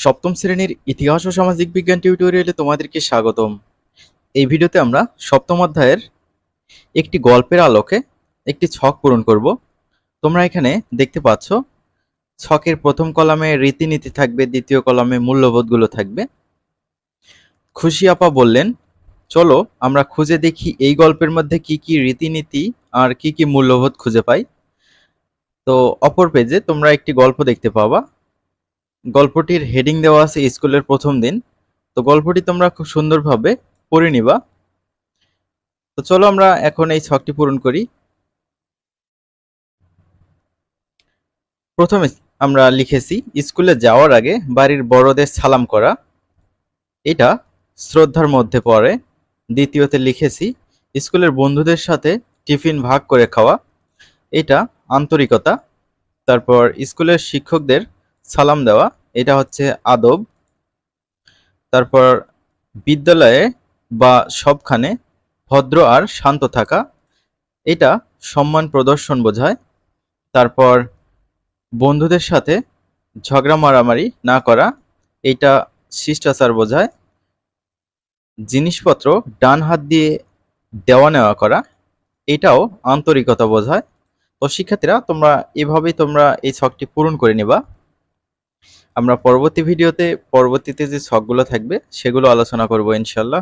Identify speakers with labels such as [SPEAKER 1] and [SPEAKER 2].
[SPEAKER 1] সপ্তম শ্রেণীর ইতিহাস ও সামাজিক বিজ্ঞান টিউটোরিয়ালে তোমাদেরকে স্বাগতম। এই ভিডিওতে আমরা সপ্তম অধ্যায়ের একটি গল্পের আলোকে একটি ছক পূরণ করব। তোমরা এখানে দেখতে পাচ্ছ ছকের প্রথম কলামে রীতিনীতি থাকবে, দ্বিতীয় কলামে মূল্যবোধগুলো থাকবে। খুশি আপা বললেন, চলো আমরা খুঁজে দেখি এই গল্পের মধ্যে কি কি রীতিনীতি আর কি কি মূল্যবোধ খুঁজে পাই। তো অপর পেজে তোমরা একটি গল্প দেখতে পাবা। গল্পটির হেডিং দেওয়া আছে স্কুলের প্রথম দিন। তো গল্পটি তোমরা খুব সুন্দরভাবে পড়ে নিবা। তো চলো আমরা এখন এই ছকটি পূরণ করি। প্রথমে আমরা লিখেছি স্কুলে যাওয়ার আগে বাড়ির বড়দের সালাম করা, এটা শ্রদ্ধার মধ্যে পড়ে। দ্বিতীয়তে লিখেছি স্কুলের বন্ধুদের সাথে টিফিন ভাগ করে খাওয়া, এটা আন্তরিকতা। তারপর স্কুলের শিক্ষকদের সালাম দেওয়া, এটা হচ্ছে আদব। তারপর বিদ্যালয়ে বা সবখানে ভদ্র আর শান্ত থাকা, এটা সম্মান প্রদর্শন বোঝায়। তারপর বন্ধুদের সাথে ঝগড়া মারামারি না করা, এটা শিষ্টাচার বোঝায়। জিনিসপত্র ডান হাত দিয়ে দেওয়া নেওয়া করা, এটাও আন্তরিকতা বোঝায়। তো শিক্ষার্থীরা তোমরা এভাবেই এই ছকটি পূরণ করে নিবা। আমরা পরবর্তী ভিডিওতে পরবর্তীতে যে ছকগুলো থাকবে সেগুলো আলোচনা করব ইনশাল্লাহ।